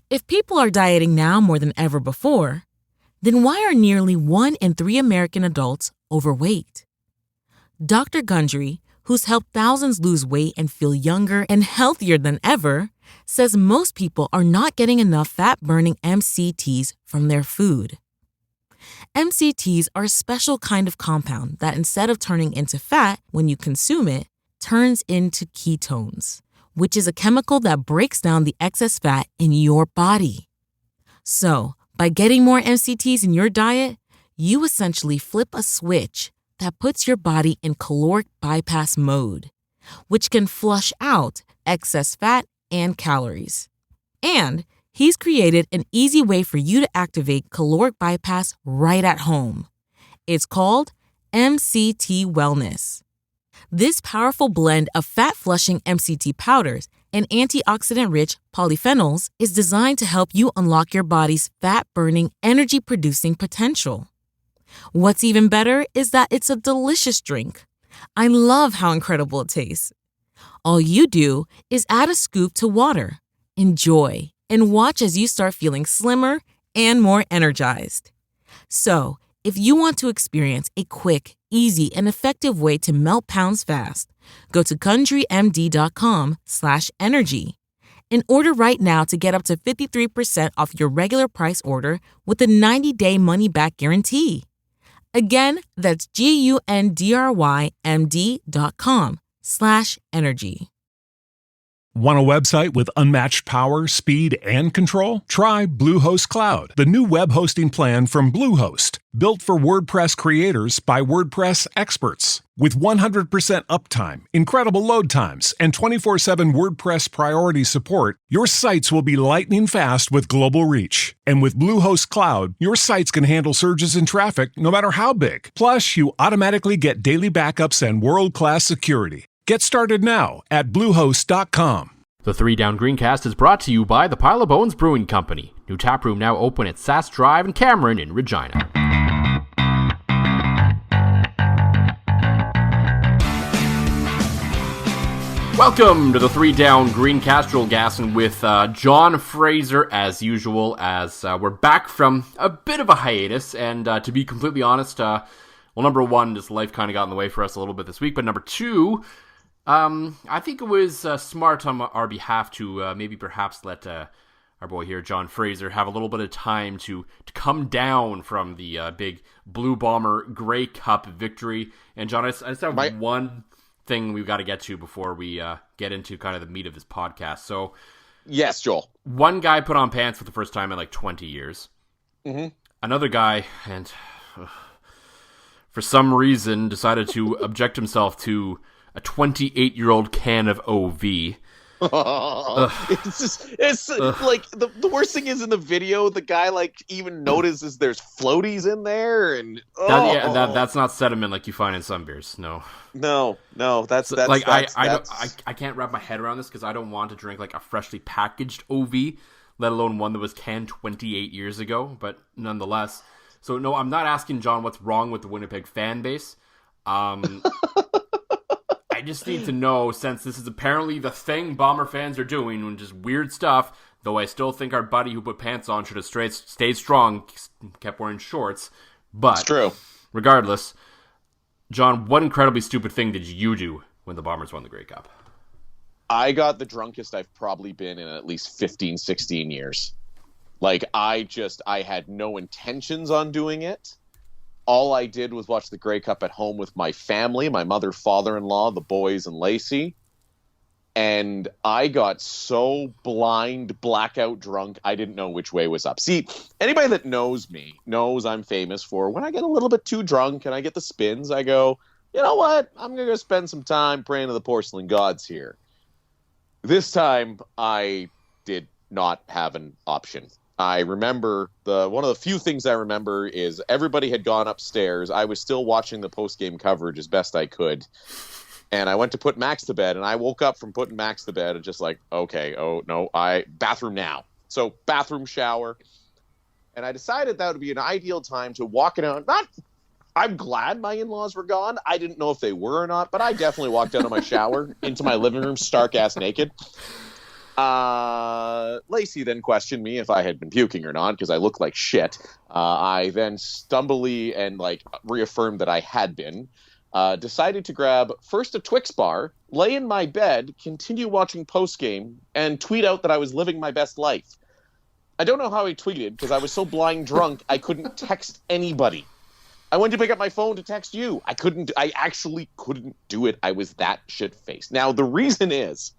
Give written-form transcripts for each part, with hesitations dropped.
If people are dieting now more than ever before, then why are nearly 1 in 3 American adults overweight? Dr. Gundry, who's helped thousands lose weight and feel younger and healthier than ever, says most people are not getting enough fat-burning MCTs from their food. MCTs are a special kind of compound that instead of turning into fat when you consume it, turns into ketones, which is a chemical that breaks down the excess fat in your body. So, by getting more MCTs in your diet, you essentially flip a switch that puts your body in caloric bypass mode, which can flush out excess fat and calories. And he's created an easy way for you to activate caloric bypass right at home. It's called MCT Wellness. This powerful blend of fat-flushing MCT powders and antioxidant-rich polyphenols is designed to help you unlock your body's fat-burning, energy-producing potential. What's even better is that it's a delicious drink. I love how incredible it tastes. All you do is add a scoop to water, enjoy, and watch as you start feeling slimmer and more energized. So, if you want to experience a quick, easy, and effective way to melt pounds fast, go to GundryMD.com/energy and order right now to get up to 53% off your regular price order with a 90-day money-back guarantee. Again, that's GUNDRYMD.com/energy. Want a website with unmatched power, speed, and control? Try Bluehost Cloud, the new web hosting plan from Bluehost, built for WordPress creators by WordPress experts. With 100% uptime, incredible load times, and 24/7 WordPress priority support, your sites will be lightning fast with global reach. And with Bluehost Cloud, your sites can handle surges in traffic no matter how big. Plus, you automatically get daily backups and world-class security. Get started now at Bluehost.com. The 3 Down Greencast is brought to you by the Pile of Bones Brewing Company. New taproom now open at Sass Drive and Cameron in Regina. Welcome to the 3 Down Greencast. Joel Gasson with John Fraser as usual, as we're back from a bit of a hiatus. And to be completely honest, well, number one, just life kind of got in the way for us a little bit this week. But number two, I think it was smart on our behalf to maybe perhaps let our boy here, John Fraser, have a little bit of time to come down from the big Blue Bomber Grey Cup victory. And John, I just have one thing we've got to get to before we get into kind of the meat of this podcast. So, yes, Joel. One guy put on pants for the first time in like 20 years. Mm-hmm. Another guy, and for some reason, decided to object himself to a 28-year-old can of OV. It's like the worst thing is in the video, the guy like even notices there's floaties in there, and that's not sediment like you find in some beers. No, that's like I can't wrap my head around this because I don't want to drink like a freshly packaged OV, let alone one that was canned 28 years ago. But nonetheless, so no, I'm not asking John what's wrong with the Winnipeg fan base. I just need to know, since this is apparently the thing Bomber fans are doing, and just weird stuff, though I still think our buddy who put pants on should have stayed strong, kept wearing shorts. But it's true. Regardless, John, what incredibly stupid thing did you do when the Bombers won the Grey Cup? I got the drunkest I've probably been in at least 15, 16 years. Like, I had no intentions on doing it. All I did was watch the Grey Cup at home with my family, my mother, father-in-law, the boys, and Lacey. And I got so blind, blackout drunk, I didn't know which way was up. See, anybody that knows me knows I'm famous for when I get a little bit too drunk and I get the spins, I go, you know what? I'm going to go spend some time praying to the porcelain gods here. This time, I did not have an option. I remember one of the few things I remember is everybody had gone upstairs. I was still watching the post-game coverage as best I could. And I went to put Max to bed, and I woke up from putting Max to bed and just like, okay, oh no, bathroom now. So bathroom, shower. And I decided that would be an ideal time to walk out. I'm glad my in-laws were gone. I didn't know if they were or not, but I definitely walked out of my shower into my living room, stark ass naked. Lacey then questioned me if I had been puking or not because I looked like shit. I then stumbly and reaffirmed that I had been. Decided to grab first a Twix bar, lay in my bed, continue watching postgame, and tweet out that I was living my best life. I don't know how I tweeted because I was so blind drunk I couldn't text anybody. I went to pick up my phone to text you. I actually couldn't do it. I was that shit-faced. Now, the reason is,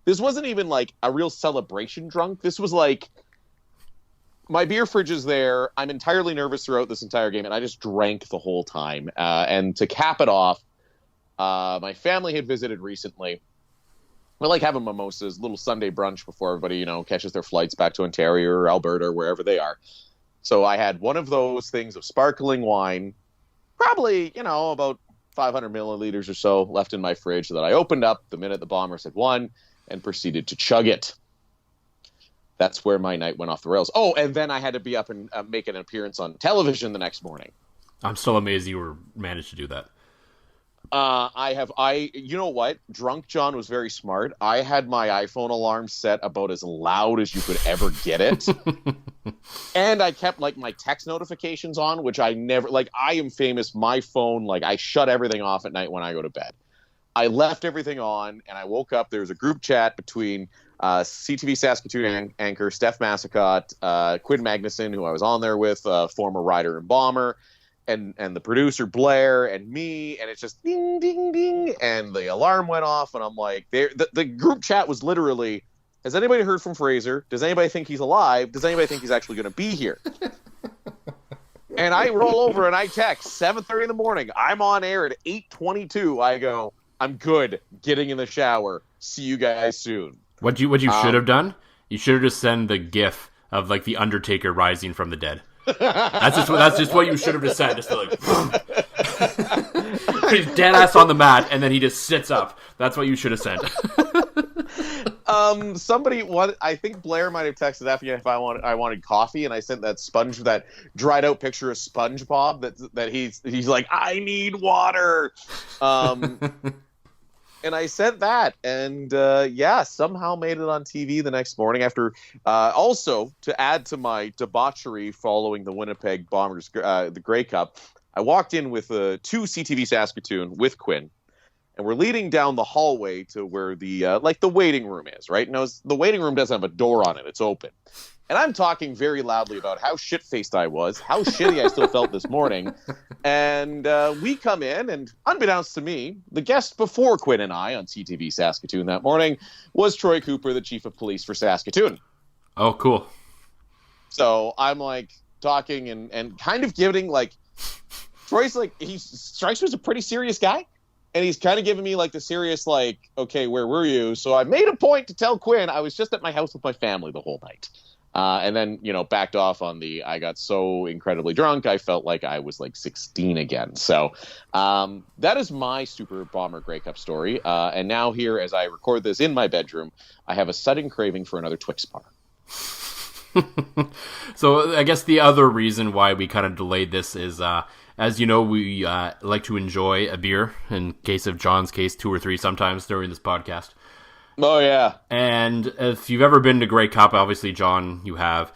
this wasn't even a real celebration drunk. This was my beer fridge is there. I'm entirely nervous throughout this entire game, and I just drank the whole time. And to cap it off, my family had visited recently. We like having mimosas, little Sunday brunch before everybody, catches their flights back to Ontario or Alberta or wherever they are. So I had one of those things of sparkling wine, probably, about 500 milliliters or so left in my fridge that I opened up the minute the Bombers had won and proceeded to chug it. That's where my night went off the rails. Oh, and then I had to be up and make an appearance on television the next morning. I'm still amazed you managed to do that. You know what? Drunk John was very smart. I had my iPhone alarm set about as loud as you could ever get it. And I kept my text notifications on, which I never, I am famous. My phone, I shut everything off at night when I go to bed. I left everything on and I woke up. There was a group chat between CTV Saskatoon anchor Steph Massicott, Quinn Magnuson, who I was on there with, former rider and bomber, and the producer Blair and me, and it's just ding, ding, ding, and the alarm went off, and I'm like, the group chat was literally, has anybody heard from Fraser? Does anybody think he's alive? Does anybody think he's actually going to be here? And I roll over and I text 7:30 in the morning. I'm on air at 8:22. I go, I'm good. Getting in the shower. See you guys soon. What you should have done? You should have just sent the GIF of the Undertaker rising from the dead. That's just what you should have just said. Just he's dead ass on the mat, and then he just sits up. That's what you should have sent. I think Blair might have texted after me if I wanted coffee, and I sent that dried out picture of SpongeBob that he's like, I need water. And I sent that, and somehow made it on TV the next morning after. Also, to add to my debauchery following the Winnipeg Bombers, the Grey Cup, I walked in with two CTV Saskatoon with Quinn, and we're leading down the hallway to where the waiting room is. Right now, the waiting room doesn't have a door on it; it's open. And I'm talking very loudly about how shit-faced I was, how shitty I still felt this morning. And we come in, and unbeknownst to me, the guest before Quinn and I on CTV Saskatoon that morning was Troy Cooper, the chief of police for Saskatoon. Oh, cool. So I'm talking and kind of giving Troy's he strikes me as a pretty serious guy. And he's kind of giving me the serious okay, where were you? So I made a point to tell Quinn I was just at my house with my family the whole night. And then, backed off on I got so incredibly drunk, I felt like I was 16 again. So that is my Super Bomber Grey Cup story. And now here, as I record this in my bedroom, I have a sudden craving for another Twix bar. So I guess the other reason why we kind of delayed this is, as you know, we like to enjoy a beer, in case of John's case, 2 or 3 sometimes during this podcast. Oh, yeah. And if you've ever been to Grey Cup, obviously, John, you have.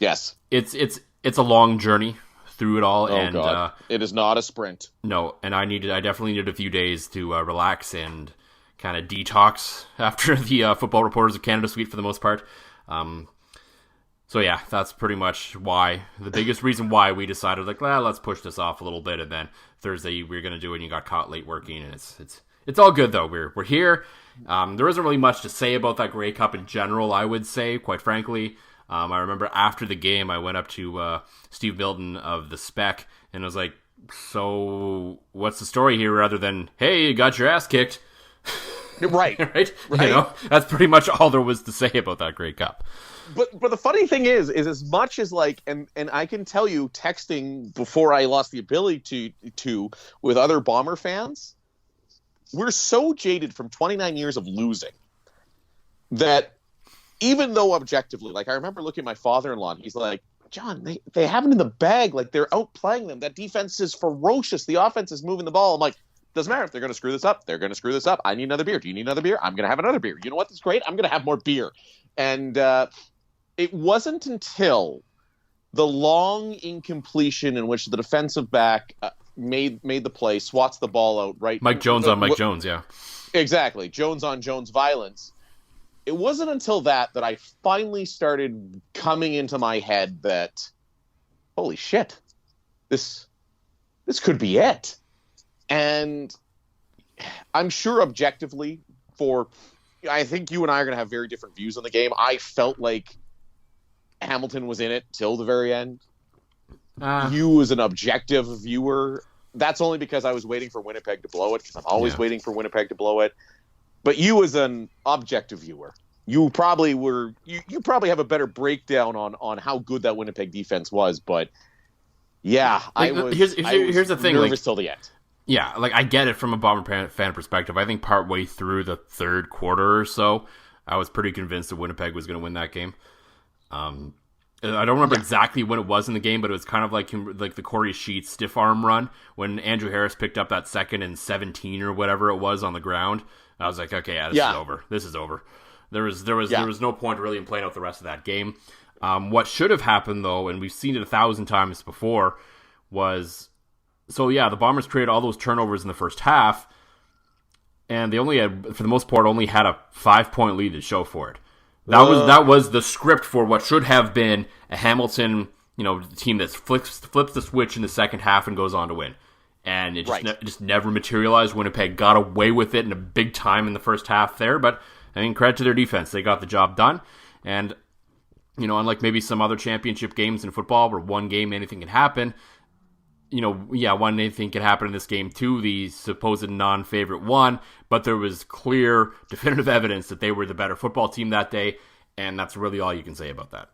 Yes. It's a long journey through it all. Oh, and God. It is not a sprint. No, and I definitely needed a few days to relax and kind of detox after the Football Reporters of Canada suite for the most part. So yeah, that's pretty much why, the biggest reason why we decided let's push this off a little bit, and then Thursday we were going to do it and you got caught late working, and it's all good though. We're here. There isn't really much to say about that Grey Cup in general, I would say, quite frankly. I remember after the game, I went up to Steve Milton of The Spec, and I was like, so what's the story here, rather than, hey, you got your ass kicked? Right. Right? That's pretty much all there was to say about that Grey Cup. But the funny thing is as much as and I can tell you, texting before I lost the ability to with other Bomber fans, we're so jaded from 29 years of losing that even though objectively, I remember looking at my father-in-law, and he's like, John, they have it in the bag. They're outplaying them. That defense is ferocious. The offense is moving the ball. I'm like, Doesn't matter. They're going to screw this up. They're going to screw this up. I need another beer. Do you need another beer? I'm going to have another beer. You know what? That's great. I'm going to have more beer. And it wasn't until the long incompletion in which the defensive back made the play, swats the ball out, right? Mike Jones on Mike Jones, yeah. Exactly. Jones on Jones violence. It wasn't until that I finally started coming into my head that, holy shit, this could be it. And I'm sure objectively I think you and I are going to have very different views on the game. I felt like Hamilton was in it till the very end. You as an objective viewer, that's only because I was waiting for Winnipeg to blow it, because I'm always waiting for Winnipeg to blow it. But you as an objective viewer, you probably have a better breakdown on how good that Winnipeg defense was. But yeah, here's the thing, nervous till the end. Yeah, I get it from a Bomber fan perspective. I think partway through the third quarter or so, I was pretty convinced that Winnipeg was going to win that game. I don't remember exactly when it was in the game, but it was kind of like the Corey Sheets stiff arm run when Andrew Harris picked up that 2nd and 17 or whatever it was on the ground. I was like, okay, this is over. This is over. There was no point really in playing out the rest of that game. What should have happened though, and we've seen it 1,000 times before, was the Bombers created all those turnovers in the first half, and they only had, for the most part, only had a 5-point lead to show for it. That was the script for what should have been a Hamilton, team that flips the switch in the second half and goes on to win. And it just never materialized. Winnipeg got away with it in a big time in the first half there, but I mean, credit to their defense. They got the job done. And, unlike maybe some other championship games in football where one game anything can happen, one anything could happen in this game too, the supposed non-favorite one, but there was clear, definitive evidence that they were the better football team that day, and that's really all you can say about that.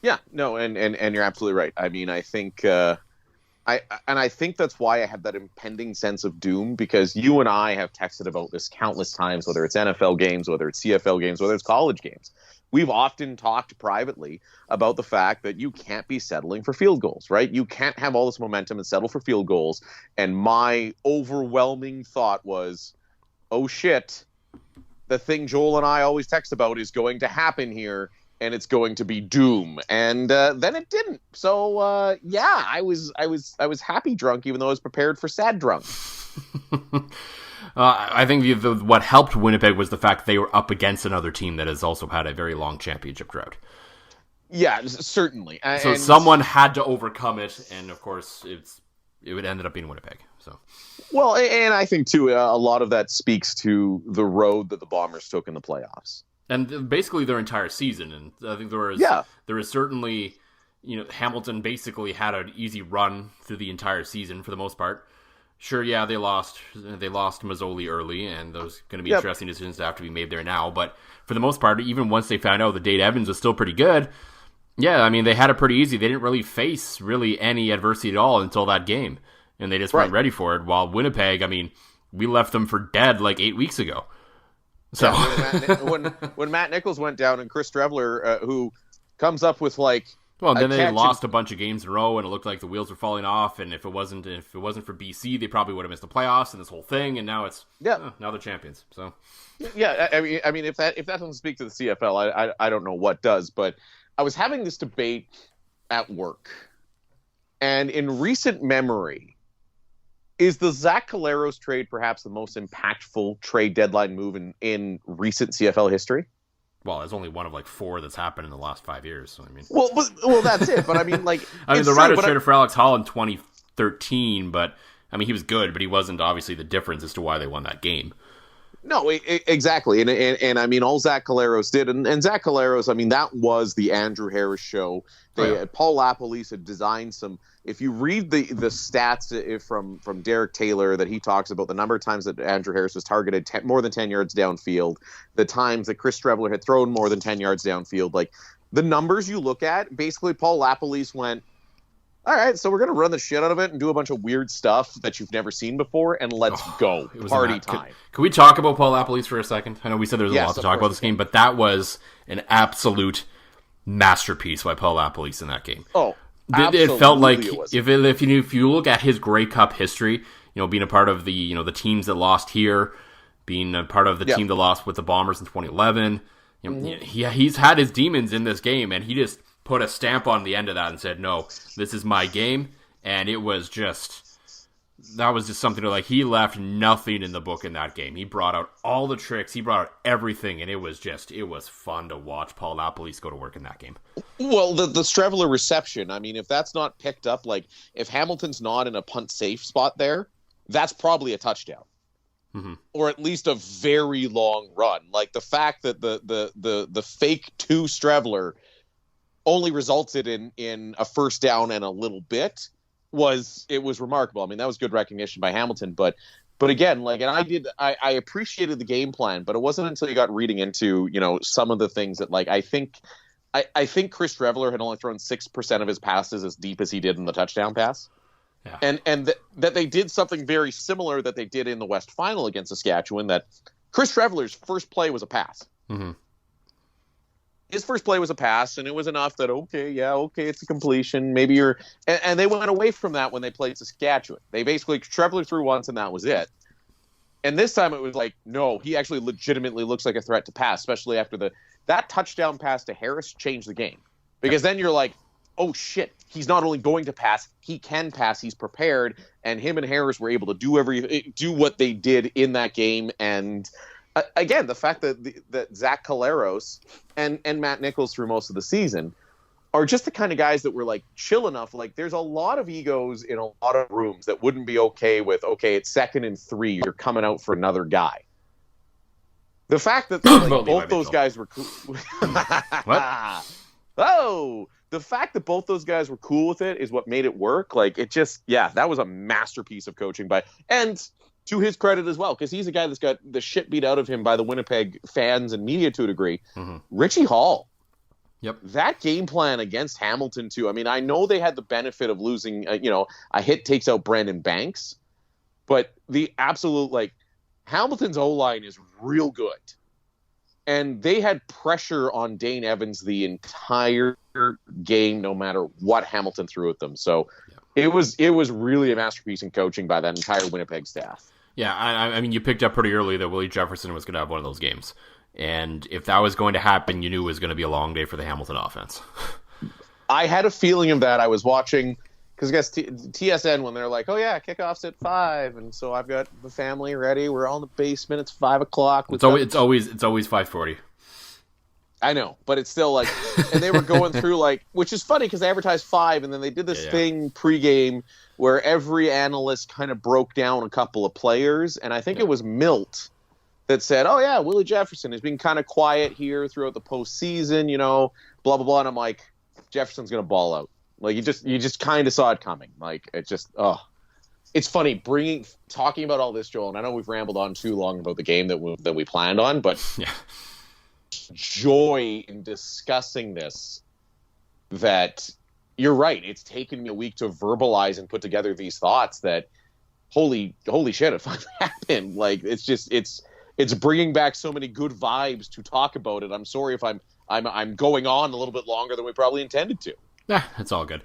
Yeah, no, and you're absolutely right. I mean, I think I think that's why I have that impending sense of doom, because you and I have texted about this countless times, whether it's NFL games, whether it's CFL games, whether it's college games. We've often talked privately about the fact that you can't be settling for field goals, right? You can't have all this momentum and settle for field goals. And my overwhelming thought was, oh shit, the thing Joel and I always text about is going to happen here, and it's going to be doom. And then it didn't. So I was happy drunk, even though I was prepared for sad drunk. I think what helped Winnipeg was the fact they were up against another team that has also had a very long championship drought. Yeah, certainly. So someone had to overcome it, and of course, it would ended up being Winnipeg. So, well, and I think too, a lot of that speaks to the road that the Bombers took in the playoffs, and basically their entire season. And I think there is certainly, Hamilton basically had an easy run through the entire season for the most part. Sure, yeah, they lost Mazzoli early, and those going to be interesting decisions that have to be made there now. But for the most part, even once they found out that Dade Evans was still pretty good, yeah, I mean, they had it pretty easy. They didn't really face any adversity at all until that game, and they just weren't ready for it. While Winnipeg, I mean, we left them for dead like 8 weeks ago. So when Matt Nichols went down and Chris Streveler, who comes up with well, and then they lost a bunch of games in a row, and it looked like the wheels were falling off. And if it wasn't for BC, they probably would have missed the playoffs and this whole thing. And now now they're champions. So I mean, if that doesn't speak to the CFL, I don't know what does. But I was having this debate at work, and in recent memory, is the Zach Collaros trade perhaps the most impactful trade deadline move in recent CFL history? Well, there's only one of 4 that's happened in the last 5 years. So I mean, well, that's it. But I mean, the Riders traded for Alex Hall in 2013, but I mean, he was good, but he wasn't obviously the difference as to why they won that game. No, exactly, and I mean, all Zach Collaros did, and Zach Collaros, I mean, that was the Andrew Harris show. Paul LaPolice had designed some. If you read the stats from Derek Taylor that he talks about the number of times that Andrew Harris was targeted more than 10 yards downfield, the times that Chris Streveler had thrown more than 10 yards downfield, the numbers you look at, basically Paul LaPolice went, all right, so we're going to run the shit out of it and do a bunch of weird stuff that you've never seen before, and let's go. Party time. Can we talk about Paul LaPolice for a second? I know we said there's a lot to talk about this game, but that was an absolute masterpiece by Paul LaPolice in that game. Oh, absolutely. It felt like if you look at his Grey Cup history, being a part of the the teams that lost here, being a part of the team that lost with the Bombers in 2011. He's had his demons in this game, and he just put a stamp on the end of that and said, "No, this is my game." And it was just. That was just something to he left nothing in the book in that game. He brought out all the tricks, he brought out everything, and it was fun to watch Paul LaPolice go to work in that game. Well, the Streveler reception, I mean, if that's not picked up, if Hamilton's not in a punt safe spot there, that's probably a touchdown. Mm-hmm. Or at least a very long run. The fact that the fake to Streveler only resulted in a first down and a little bit was remarkable. I mean, that was good recognition by Hamilton, but again, and I appreciated the game plan, but it wasn't until you got reading into, some of the things that I think Chris Streveler had only thrown 6% of his passes as deep as he did in the touchdown pass. Yeah. And that they did something very similar that they did in the West Final against Saskatchewan, that Chris Streveler's first play was a pass. Mm-hmm. His first play was a pass, and it was enough that, okay, it's a completion. Maybe you're... And they went away from that when they played Saskatchewan. They basically... Streveler threw once, and that was it. And this time it was no, he actually legitimately looks like a threat to pass, especially after that touchdown pass to Harris changed the game. Because then you're oh, shit, he's not only going to pass, he can pass, he's prepared, and him and Harris were able to do what they did in that game, and... Again, the fact that Zach Caleros and Matt Nichols through most of the season are just the kind of guys that were chill enough. There's a lot of egos in a lot of rooms that wouldn't be okay with, it's 2nd and 3, you're coming out for another guy. The fact that both those guys were cool. What? Oh, the fact that both those guys were cool with it is what made it work. That was a masterpiece of coaching and to his credit as well, because he's a guy that's got the shit beat out of him by the Winnipeg fans and media to a degree. Mm-hmm. Richie Hall. Yep. That game plan against Hamilton, too. I mean, I know they had the benefit of losing, a hit takes out Brandon Banks, but the absolute, Hamilton's O-line is real good. And they had pressure on Dane Evans the entire game, no matter what Hamilton threw at them. So it was really a masterpiece in coaching by that entire Winnipeg staff. Yeah, I mean, you picked up pretty early that Willie Jefferson was going to have one of those games. And if that was going to happen, you knew it was going to be a long day for the Hamilton offense. I had a feeling of that. I was watching, because I guess TSN, when they're oh yeah, kickoff's at 5, and so I've got the family ready. We're all in the basement. It's 5 o'clock. It's always 5:40. I know, but it's still and they were going through which is funny because they advertised 5, and then they did this thing pregame where every analyst kind of broke down a couple of players, and I think it was Milt that said, "Oh yeah, Willie Jefferson has been kind of quiet here throughout the postseason, blah blah blah," and I'm Jefferson's gonna ball out. You just kind of saw it coming. It's funny talking about all this, Joel, and I know we've rambled on too long about the game that we planned on, but yeah. Joy in discussing this, that you're right, it's taken me a week to verbalize and put together these thoughts that holy shit, it finally happened. It's bringing back so many good vibes to talk about it. I'm sorry if I'm going on a little bit longer than we probably intended to. Yeah, it's all good.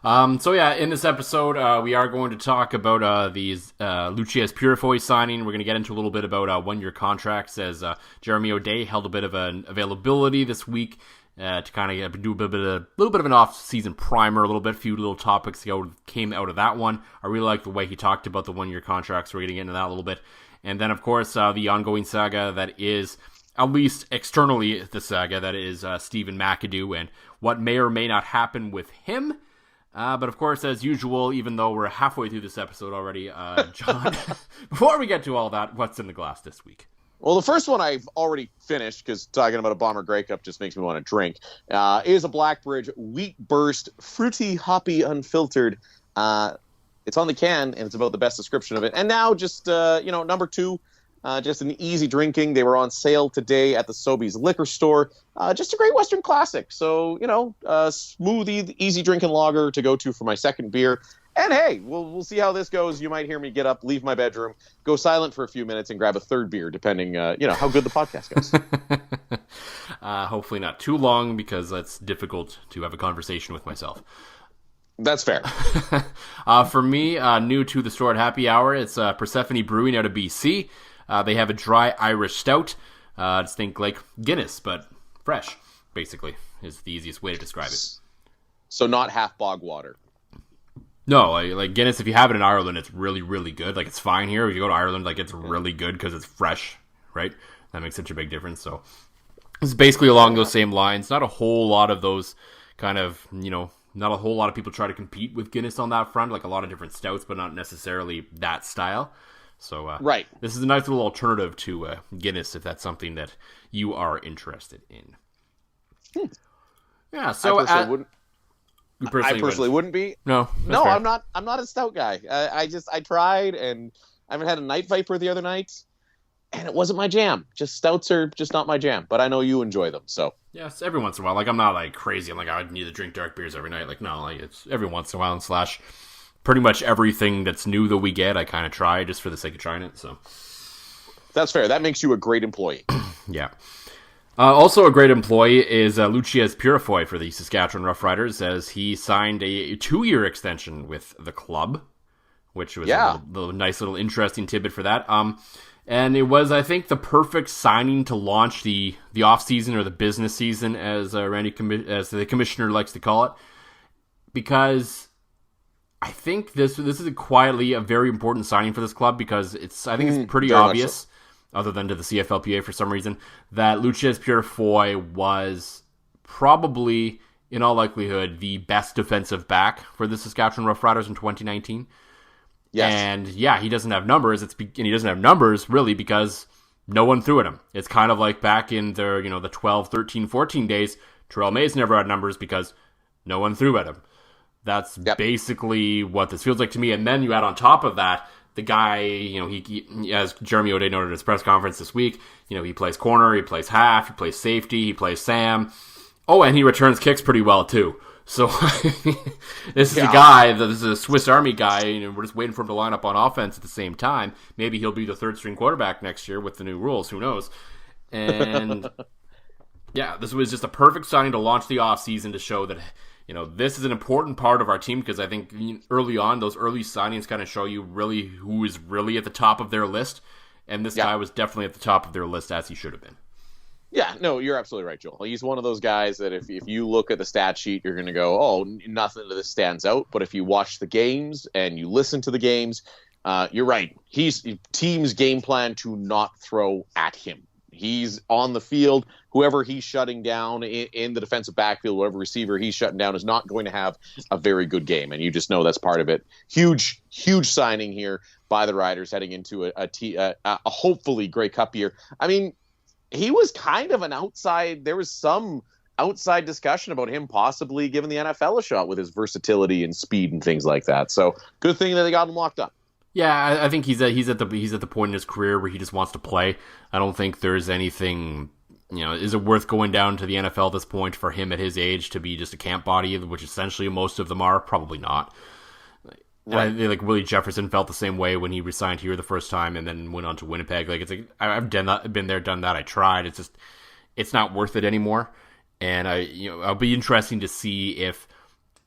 In this episode, we are going to talk about these Louchiez Purifoy signing. We're going to get into a little bit about one-year contracts, as Jeremy O'Day held a bit of an availability this week to kind of do a little bit of an off-season primer, a few little topics came out of that one. I really like the way he talked about the one-year contracts. We're going to get into that a little bit. And then, of course, the ongoing saga that is, at least externally, the saga that is Stephen McAdoo and what may or may not happen with him. But of course, as usual, even though we're halfway through this episode already, John, before we get to all that, what's in the glass this week? Well, the first one I've already finished, because talking about a Bomber Grey Cup just makes me want to drink, is a Blackbridge Wheat Burst, fruity, hoppy, unfiltered. It's on the can, and it's about the best description of it. And now just, number 2, just an easy drinking. They were on sale today at the Sobeys liquor store. Just a great Western classic. So, smoothie, easy drinking lager to go to for my second beer. And hey, we'll see how this goes. You might hear me get up, leave my bedroom, go silent for a few minutes, and grab a third beer, depending, how good the podcast goes. Hopefully not too long, because that's difficult to have a conversation with myself. That's fair. For me, new to the store at Happy Hour, it's Persephone Brewing out of BC. They have a dry Irish stout. Just think like Guinness, but fresh, basically, is the easiest way to describe it. So not half bog water. No, like Guinness, if you have it in Ireland, it's really, really good. Like, it's fine here. If you go to Ireland, like, it's really good because it's fresh, right? That makes such a big difference. So it's basically along those same lines. Not a whole lot of those kind of, not a whole lot of people try to compete with Guinness on that front, like a lot of different stouts, but not necessarily that style. So right. This is a nice little alternative to Guinness if that's something that you are interested in. Yeah, so I personally wouldn't be. No, fair. I'm I'm not a stout guy. I tried, and I even had a Night Viper the other night, and it wasn't my jam. Just stouts are just not my jam. But I know you enjoy them, so. Yes, every once in a while. Like, I'm not, like, crazy. I'm like, I need to drink dark beers every night. Like, no, like, it's every once in a while. And / pretty much everything that's new that we get, I kind of try just for the sake of trying it. So that's fair. That makes you a great employee. Yeah. Also a great employee is Louchiez Purifoy for the Saskatchewan Roughriders, as he signed a 2-year extension with the club, which was a nice little interesting tidbit for that. And it was, I think, the perfect signing to launch the offseason, or the business season, as as the commissioner likes to call it, because I think this is quietly a very important signing for this club, because I think it's pretty obvious, other than to the CFLPA for some reason, that Louchiez Purifoy was probably, in all likelihood, the best defensive back for the Saskatchewan Roughriders in 2019. Yes. And yeah, he doesn't have numbers. And he doesn't have numbers really because no one threw at him. It's kind of like back in the 12, 13, 14 days, Terrell Mays never had numbers because no one threw at him. That's basically what this feels like to me. And then you add on top of that, the guy, he as Jeremy O'Day noted at his press conference this week, he plays corner, he plays half, he plays safety, he plays Sam. Oh, and he returns kicks pretty well too. So this is a guy, this is a Swiss Army guy, we're just waiting for him to line up on offense at the same time. Maybe he'll be the third-string quarterback next year with the new rules, who knows? And yeah, this was just a perfect signing to launch the offseason to show that, this is an important part of our team, because I think early on, those early signings kind of show you really who is really at the top of their list, and this guy was definitely at the top of their list, as he should have been. Yeah, no, you're absolutely right, Joel. He's one of those guys that if you look at the stat sheet, you're going to go, oh, nothing of this stands out. But if you watch the games and you listen to the games, you're right. Teams game plan to not throw at him. He's on the field. Whoever he's shutting down in the defensive backfield, whatever receiver he's shutting down, is not going to have a very good game. And you just know that's part of it. Huge, huge signing here by the Riders heading into a hopefully Grey Cup year. I mean, he was kind of an outside. There was some outside discussion about him possibly giving the NFL a shot with his versatility and speed and things like that. So good thing that they got him locked up. Yeah, I think he's at the point in his career where he just wants to play. I don't think there's anything, is it worth going down to the NFL at this point for him at his age to be just a camp body, which essentially most of them are? Probably not. Right. Like Willie Jefferson felt the same way when he resigned here the first time and then went on to Winnipeg. Like, it's like, I've done that, been there, done that. I tried. It's just, it's not worth it anymore. And I'll be interesting to see if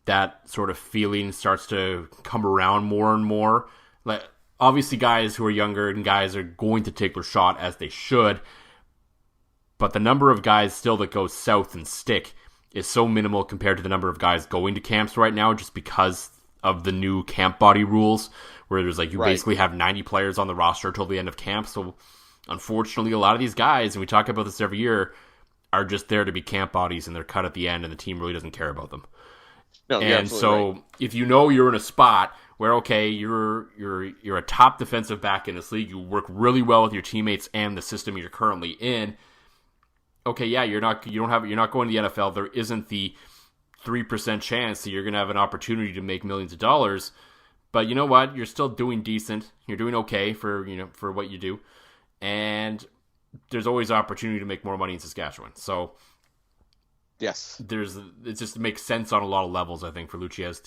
that sort of feeling starts to come around more and more. Like, obviously guys who are younger and guys are going to take their shot, as they should. But the number of guys still that go south and stick is so minimal compared to the number of guys going to camps right now, just because of the new camp body rules, where there's basically have 90 players on the roster until the end of camp. So unfortunately, a lot of these guys, and we talk about this every year, are just there to be camp bodies, and they're cut at the end, and the team really doesn't care about them. No, and so if you're in a spot where, okay, you're a top defensive back in this league, you work really well with your teammates and the system you're currently in. Okay, yeah, you're not going to the NFL. There isn't the 3% chance that you're going to have an opportunity to make millions of dollars, but you know what? You're still doing decent. You're doing okay for what you do, and there's always opportunity to make more money in Saskatchewan. So yes, it just makes sense on a lot of levels, I think, for Louchiez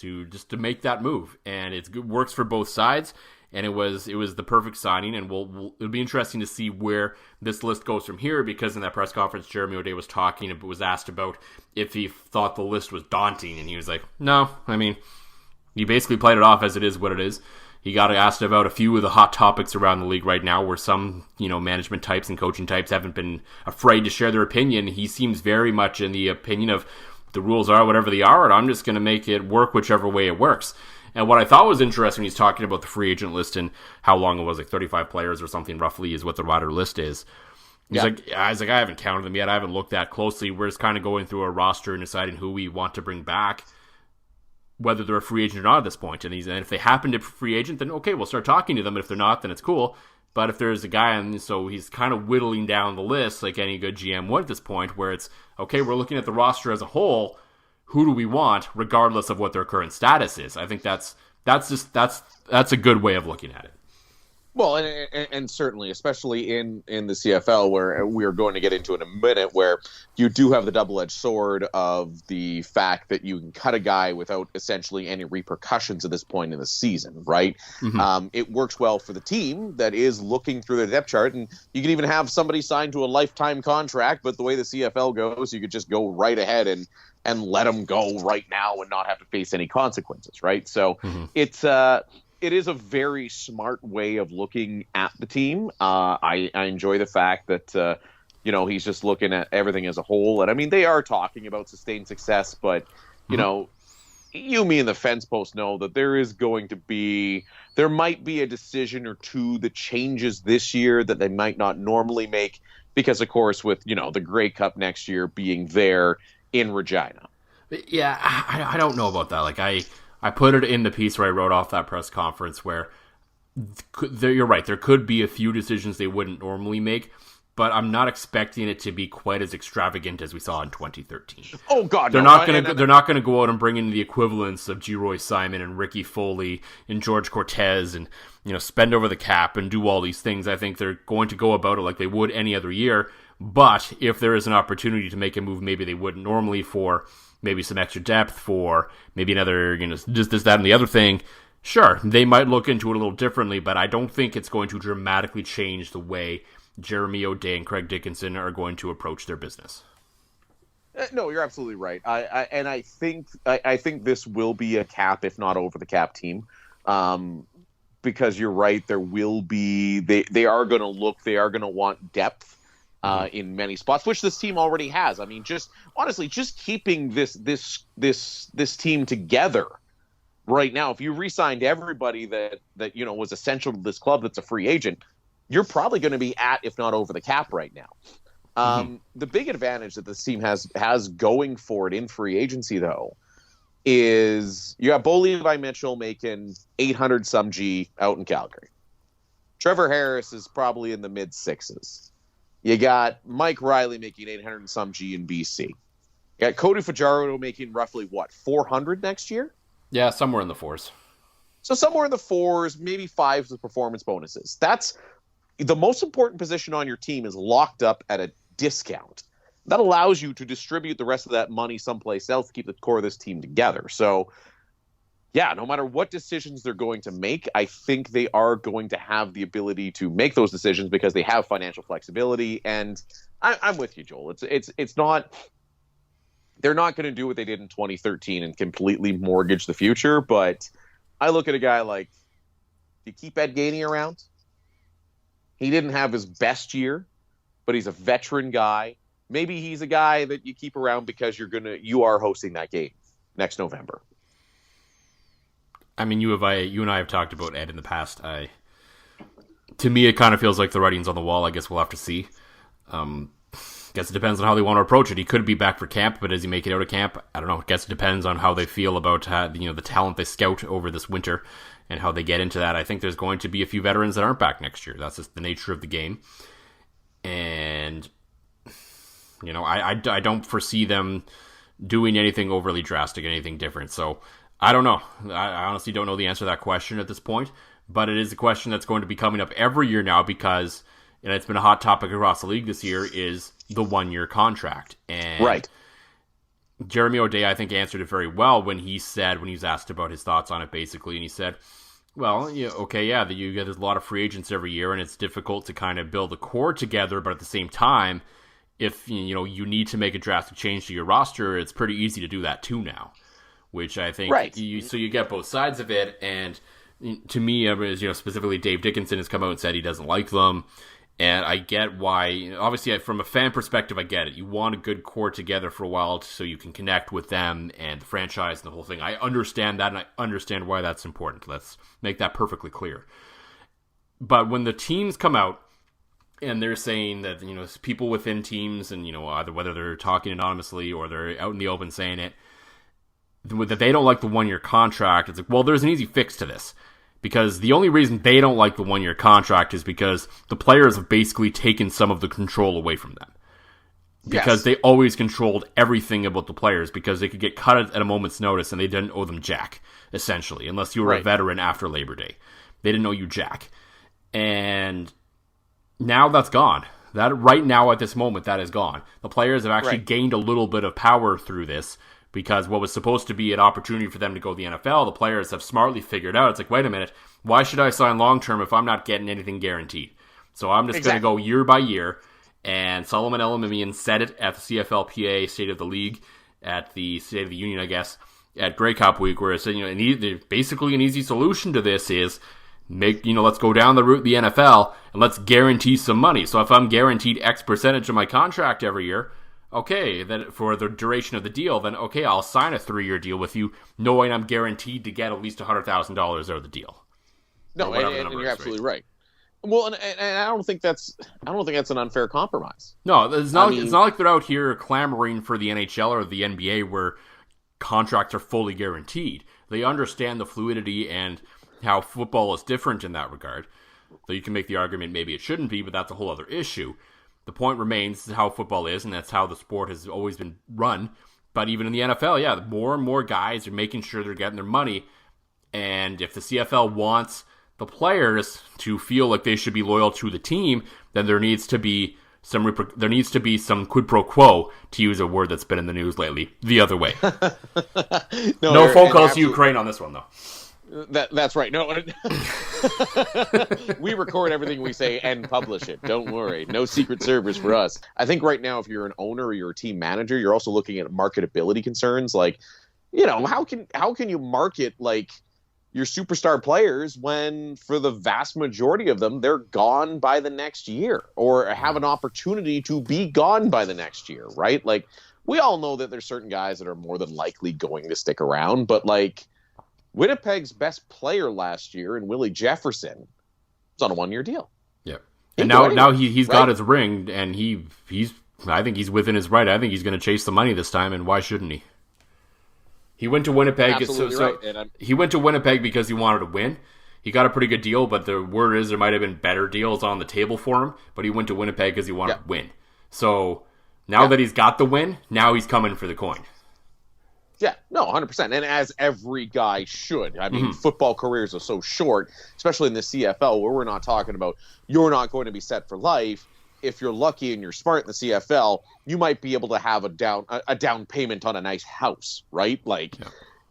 to make that move, and it works for both sides. And it was the perfect signing, and it'll be interesting to see where this list goes from here, because in that press conference, Jeremy O'Day was talking, was asked about if he thought the list was daunting, and he was like, no, I mean, He basically played it off as it is what it is. He got asked about a few of the hot topics around the league right now where some, management types and coaching types haven't been afraid to share their opinion. He seems very much in the opinion of the rules are whatever they are, and I'm just going to make it work whichever way it works. And what I thought was interesting, he's talking about the free agent list and how long it was, like 35 players or something roughly is what the rider list is. I was like, I haven't counted them yet. I haven't looked that closely. We're just kind of going through a roster and deciding who we want to bring back, whether they're a free agent or not at this point. And if they happen to be a free agent, then okay, we'll start talking to them. But if they're not, then it's cool. But if there's a guy, and so he's kind of whittling down the list like any good GM would at this point, where it's, okay, we're looking at the roster as a whole. Who do we want, regardless of what their current status is? I think that's a good way of looking at it. Well, and certainly, especially in the CFL, where we are going to get into in a minute, where you do have the double-edged sword of the fact that you can cut a guy without essentially any repercussions at this point in the season, right? Mm-hmm. It works well for the team that is looking through their depth chart, and you can even have somebody signed to a lifetime contract, but the way the CFL goes, you could just go right ahead and let them go right now and not have to face any consequences, right? So it is a very smart way of looking at the team. I enjoy the fact that, he's just looking at everything as a whole. And I mean, they are talking about sustained success, but, you, me, and the fence post know that there might be a decision or two that changes this year that they might not normally make because, of course, with, the Grey Cup next year being there in Regina. Yeah, I don't know about that. Like, I put it in the piece where I wrote off that press conference where you're right. There could be a few decisions they wouldn't normally make, but I'm not expecting it to be quite as extravagant as we saw in 2013. Oh God, they're not going to go out and bring in the equivalents of Geroy Simon and Ricky Foley and George Cortez and spend over the cap and do all these things. I think they're going to go about it like they would any other year. But if there is an opportunity to make a move, maybe they wouldn't normally for maybe some extra depth, for maybe another, just this, that, and the other thing, sure, they might look into it a little differently, but I don't think it's going to dramatically change the way Jeremy O'Day and Craig Dickinson are going to approach their business. No, you're absolutely right. I think this will be a cap, if not over the cap team, because you're right. There will be they are going to want depth. In many spots, which this team already has. I mean, just keeping this team together right now. If you re-signed everybody that was essential to this club that's a free agent, you're probably going to be at, if not over the cap right now. The big advantage that this team has going for it in free agency, though, is you have Bo Levi Mitchell making 800 some G out in Calgary. Trevor Harris is probably in the mid sixes. You got Mike Riley making 800 and some G in BC. You got Cody Fajardo making roughly, 400 next year? Yeah, somewhere in the fours. So somewhere in the fours, maybe fives with performance bonuses. That's the most important position on your team is locked up at a discount. That allows you to distribute the rest of that money someplace else to keep the core of this team together. So, yeah, no matter what decisions they're going to make, I think they are going to have the ability to make those decisions because they have financial flexibility. And I'm with you, Joel. It's not – they're not going to do what they did in 2013 and completely mortgage the future. But I look at a guy like – you keep Ed Gainey around? He didn't have his best year, but he's a veteran guy. Maybe he's a guy that you keep around because you are hosting that game next November. I mean, you and I have talked about Ed in the past. To me, it kind of feels like the writing's on the wall. I guess we'll have to see. Guess it depends on how they want to approach it. He could be back for camp, but does he make it out of camp? I don't know. Guess it depends on how they feel about the talent they scout over this winter and how they get into that. I think there's going to be a few veterans that aren't back next year. That's just the nature of the game. And I don't foresee them doing anything overly drastic, anything different. So I don't know. I honestly don't know the answer to that question at this point, but it is a question that's going to be coming up every year now because, and it's been a hot topic across the league this year, is the 1-year contract. And right. Jeremy O'Day, I think, answered it very well when he was asked about his thoughts on it, basically, and he said, well, you get a lot of free agents every year, and it's difficult to kind of build a core together, but at the same time, if you need to make a drastic change to your roster, it's pretty easy to do that too now. which I think Right. So you get both sides of it. And to me, specifically Dave Dickinson has come out and said he doesn't like them. And I get why. Obviously, from a fan perspective, I get it. You want a good core together for a while so you can connect with them and the franchise and the whole thing. I understand that, and I understand why that's important. Let's make that perfectly clear. But when the teams come out and they're saying that, people within teams and, either whether they're talking anonymously or they're out in the open saying it, that they don't like the one-year contract, it's like, well, there's an easy fix to this. Because the only reason they don't like the one-year contract is because the players have basically taken some of the control away from them. Because they always controlled everything about the players, because they could get cut at a moment's notice and they didn't owe them jack, essentially, unless you were a veteran after Labor Day. They didn't owe you jack. And now that's gone. That right now at this moment, that is gone. The players have actually gained a little bit of power through this, because what was supposed to be an opportunity for them to go to the NFL, the players have smartly figured out, it's like, wait a minute, why should I sign long-term if I'm not getting anything guaranteed? So I'm just going to go year by year. And Solomon Elamimian said it at the CFLPA State of the League, at the State of the Union, I guess, at Grey Cup week, where it said, basically an easy solution to this is let's go down the route of the NFL and let's guarantee some money. So if I'm guaranteed X percentage of my contract every year, okay, then for the duration of the deal, then okay, I'll sign a 3-year deal with you, knowing I'm guaranteed to get at least $100,000 out of the deal. No, and you're absolutely right. Well, and I don't think that's an unfair compromise. No, it's not like they're out here clamoring for the NHL or the NBA where contracts are fully guaranteed. They understand the fluidity and how football is different in that regard. So you can make the argument maybe it shouldn't be, but that's a whole other issue. The point remains how football is, and that's how the sport has always been run. But even in the NFL, more and more guys are making sure they're getting their money. And if the CFL wants the players to feel like they should be loyal to the team, then there needs to be some quid pro quo, to use a word that's been in the news lately, the other way. No phone calls to Ukraine on this one, though. That's right. No, we record everything we say and publish it. Don't worry. No secret servers for us. I think right now, if you're an owner or you're a team manager, you're also looking at marketability concerns. Like, how can you market like your superstar players when for the vast majority of them, they're gone by the next year or have an opportunity to be gone by the next year, right? Like, we all know that there's certain guys that are more than likely going to stick around, but like, Winnipeg's best player last year, and Willie Jefferson, was on a 1-year deal. Yeah, and now he's got his ring, and I think he's within his right. I think he's going to chase the money this time, and why shouldn't he? He went to Winnipeg. He went to Winnipeg because he wanted to win. He got a pretty good deal, but the word is there might have been better deals on the table for him. But he went to Winnipeg because he wanted to win. So now that he's got the win, now he's coming for the coin. Yeah, no, 100%. And as every guy should. I mean, football careers are so short, especially in the CFL, where we're not talking about you're not going to be set for life. If you're lucky and you're smart in the CFL, you might be able to have a down payment on a nice house, right? Like,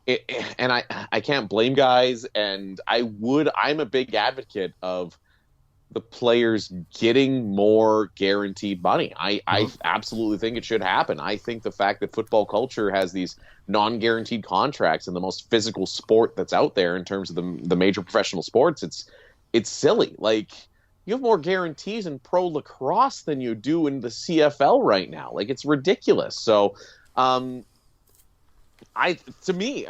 and I can't blame guys. And I'm a big advocate of the players getting more guaranteed money. I absolutely think it should happen. I think the fact that football culture has these non-guaranteed contracts in the most physical sport that's out there in terms of the major professional sports, it's silly. Like, you have more guarantees in pro lacrosse than you do in the CFL right now. Like, it's ridiculous. So, I agree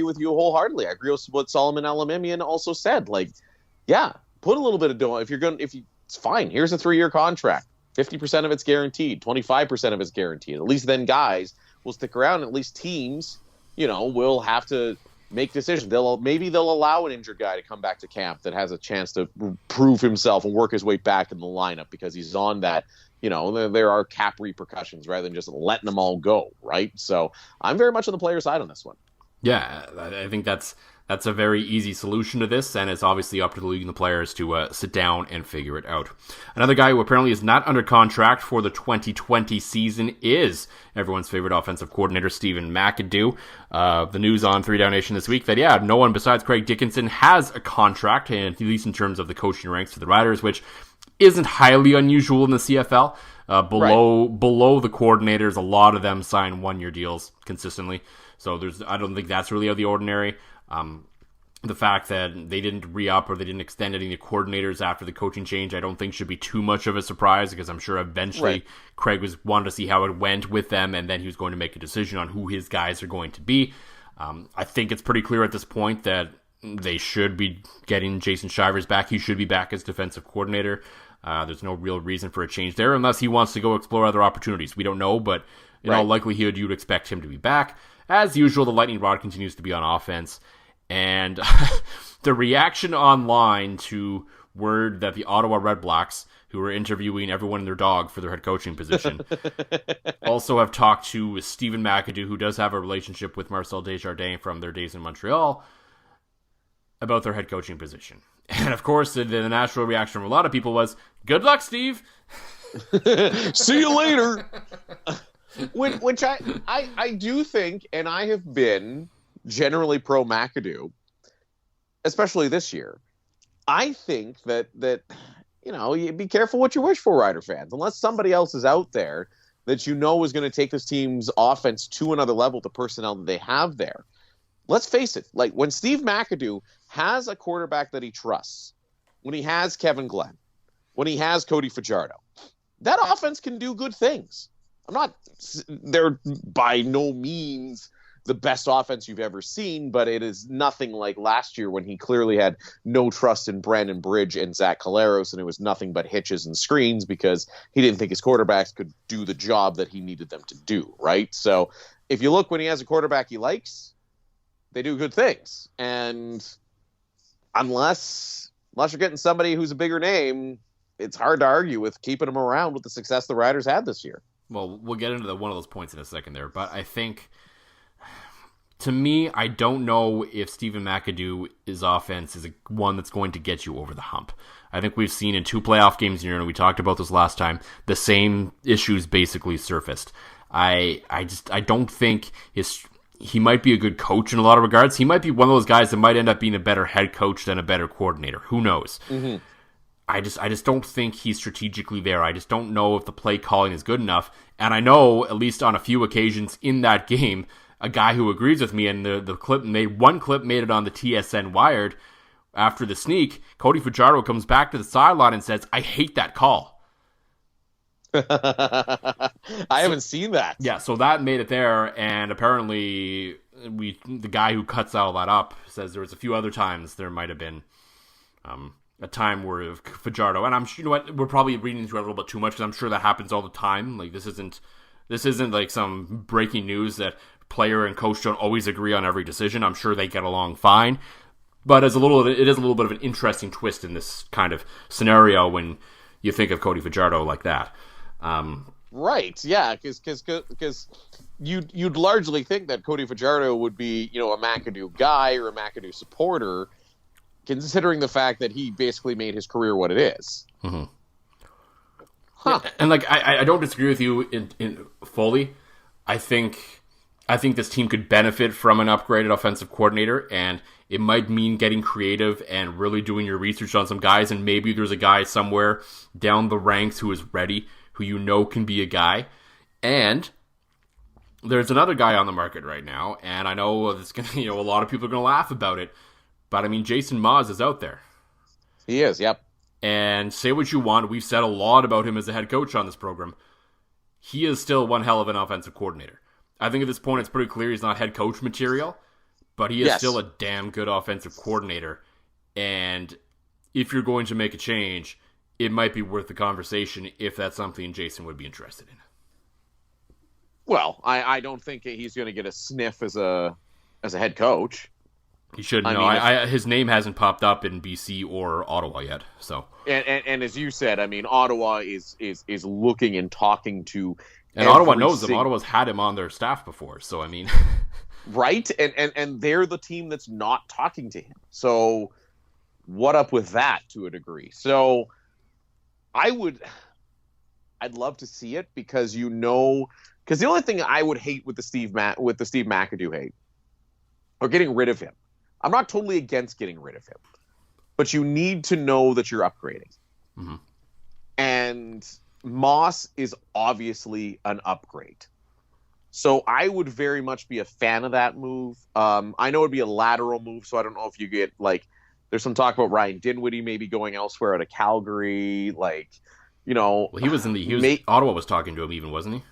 with you wholeheartedly. I agree with what Solomon Elamimian also said. Like, yeah, put a little bit of dough. It's fine. Here's a 3-year contract. 50% of it's guaranteed. 25% of it's guaranteed. At least then guys will stick around. At least teams, will have to make decisions. Maybe they'll allow an injured guy to come back to camp that has a chance to prove himself and work his way back in the lineup because he's on that. There are cap repercussions rather than just letting them all go, right? So I'm very much on the player side on this one. Yeah, I think that's a very easy solution to this, and it's obviously up to the league and the players to sit down and figure it out. Another guy who apparently is not under contract for the 2020 season is everyone's favorite offensive coordinator, Stephen McAdoo. The news on 3 Down Nation this week that, no one besides Craig Dickinson has a contract, and at least in terms of the coaching ranks for the Riders, which isn't highly unusual in the CFL. Below the coordinators, a lot of them sign 1-year deals consistently. So I don't think that's really out of the ordinary. The fact that they didn't re-up or they didn't extend any of the coordinators after the coaching change, I don't think should be too much of a surprise, because I'm sure eventually Craig wanted to see how it went with them, and then he was going to make a decision on who his guys are going to be. I think it's pretty clear at this point that they should be getting Jason Shivers back. He should be back as defensive coordinator. There's no real reason for a change there unless he wants to go explore other opportunities. We don't know, but in all likelihood, you'd expect him to be back. As usual, the lightning rod continues to be on offense. And the reaction online to word that the Ottawa Redblacks, who are interviewing everyone and their dog for their head coaching position, also have talked to Stephen McAdoo, who does have a relationship with Marcel Desjardins from their days in Montreal, about their head coaching position. And of course, the natural reaction from a lot of people was, good luck, Steve. See you later. Which I do think, and I have been generally pro McAdoo, especially this year. I think that you be careful what you wish for, Rider fans. Unless somebody else is out there that is going to take this team's offense to another level, the personnel that they have there. Let's face it, like when Steve McAdoo has a quarterback that he trusts, when he has Kevin Glenn, when he has Cody Fajardo, that offense can do good things. They're by no means the best offense you've ever seen, but it is nothing like last year when he clearly had no trust in Brandon Bridge and Zach Collaros, and it was nothing but hitches and screens because he didn't think his quarterbacks could do the job that he needed them to do, right? So if you look when he has a quarterback he likes, they do good things. And unless you're getting somebody who's a bigger name, it's hard to argue with keeping him around with the success the Riders had this year. Well, we'll get into one of those points in a second there, but I think, to me, I don't know if Stephen McAdoo's offense is one that's going to get you over the hump. I think we've seen in 2 playoff games here, and we talked about this last time, the same issues basically surfaced. I don't think he might be a good coach in a lot of regards. He might be one of those guys that might end up being a better head coach than a better coordinator. Who knows? Mm-hmm. I just don't think he's strategically there. I just don't know if the play calling is good enough. And I know, at least on a few occasions in that game, a guy who agrees with me, and the clip made it on the TSN Wired after the sneak. Cody Fajardo comes back to the sideline and says, "I hate that call." I haven't seen that. Yeah, so that made it there, and apparently the guy who cuts all that up says there was a few other times there might have been a time where Fajardo, and I'm sure, you know what, we're probably reading into it a little bit too much because I'm sure that happens all the time. Like this isn't like some breaking news that player and coach don't always agree on every decision. I'm sure they get along fine, but it is a little bit of an interesting twist in this kind of scenario when you think of Cody Fajardo like that. Right? Yeah, because you'd largely think that Cody Fajardo would be a McAdoo guy or a McAdoo supporter, considering the fact that he basically made his career what it is. Mm-hmm. Huh. And like I don't disagree with you in fully. I think this team could benefit from an upgraded offensive coordinator, and it might mean getting creative and really doing your research on some guys, and maybe there's a guy somewhere down the ranks who is ready, who can be a guy. And there's another guy on the market right now, and I know it's gonna, a lot of people are going to laugh about it, but I mean, Jason Maas is out there. He is, yep. And say what you want, we've said a lot about him as a head coach on this program. He is still one hell of an offensive coordinator. I think at this point it's pretty clear he's not head coach material, but he is still a damn good offensive coordinator. And if you're going to make a change, it might be worth the conversation if that's something Jason would be interested in. Well, I don't think he's going to get a sniff as a head coach. He shouldn't know. His name hasn't popped up in BC or Ottawa yet. So, and as you said, I mean, Ottawa is looking and talking to, and Ottawa knows him. Ottawa's had him on their staff before. So, I mean, right, and they're the team that's not talking to him. So, what up with that to a degree? So, I'd love to see it because the only thing I would hate with the Steve McAdoo hate, or getting rid of him. I'm not totally against getting rid of him, but you need to know that you're upgrading. Mm-hmm. And Moss is obviously an upgrade. So I would very much be a fan of that move. I know it'd be a lateral move, so I don't know if you get, like, there's some talk about Ryan Dinwiddie maybe going elsewhere out of Calgary. Like, Well, Ottawa was talking to him even, wasn't he?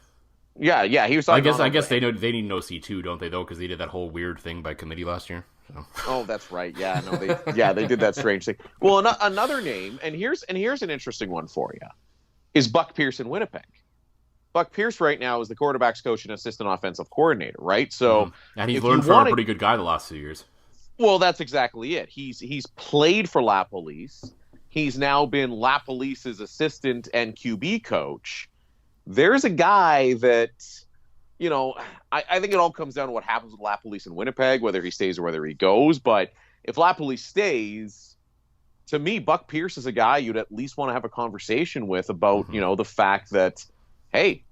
Yeah, he was talking I guess they need an OC too, don't they, though? Because they did that whole weird thing by committee last year. So. Oh, that's right. Yeah, no, they did that strange thing. Well, another name, and here's an interesting one for you, is Buck Pierce in Winnipeg. Buck Pierce right now is the quarterback's coach and assistant offensive coordinator, right? So, and he's learned from a pretty good guy the last 2 years. Well, that's exactly it. He's played for La Police. He's now been La Police's assistant and QB coach. There's a guy that, I think it all comes down to what happens with La Police in Winnipeg, whether he stays or whether he goes. But if La Police stays, to me, Buck Pierce is a guy you'd at least want to have a conversation with about, the fact that, hey,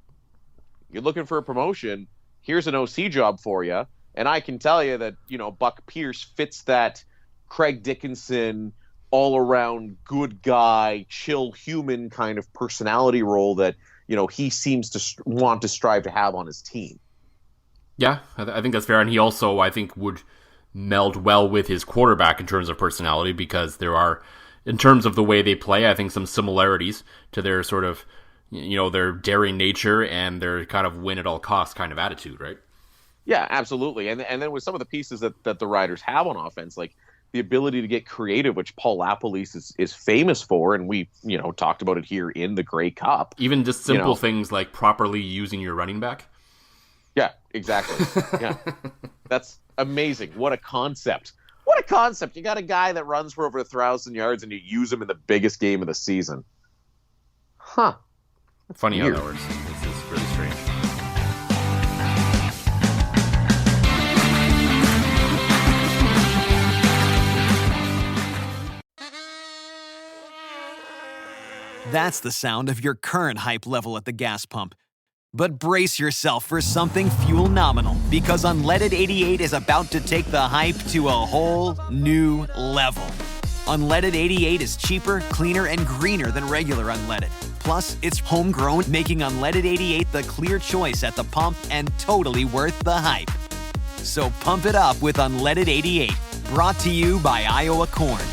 you're looking for a promotion, here's an OC job for you. And I can tell you that, Buck Pierce fits that Craig Dickinson, all-around good guy, chill human kind of personality role that, he seems to want to strive to have on his team. Yeah, I think that's fair. And he also, I think, would meld well with his quarterback in terms of personality, because there are, in terms of the way they play, I think some similarities to their sort of, their daring nature and their kind of win at all costs kind of attitude, right? Yeah, absolutely. And then with some of the pieces that the Riders have on offense, like the ability to get creative, which Paul LaPolice is famous for, and we, talked about it here in the Grey Cup. Even just simple things like properly using your running back. Yeah, exactly. Yeah. That's amazing. What a concept. What a concept. You got a guy that runs for over 1,000 yards and you use him in the biggest game of the season. Huh. That's funny weird. How that works. This is really strange. That's the sound of your current hype level at the gas pump. But brace yourself for something fuel-nominal, because Unleaded 88 is about to take the hype to a whole new level. Unleaded 88 is cheaper, cleaner, and greener than regular unleaded. Plus, it's homegrown, making Unleaded 88 the clear choice at the pump and totally worth the hype. So pump it up with Unleaded 88, brought to you by Iowa Corn.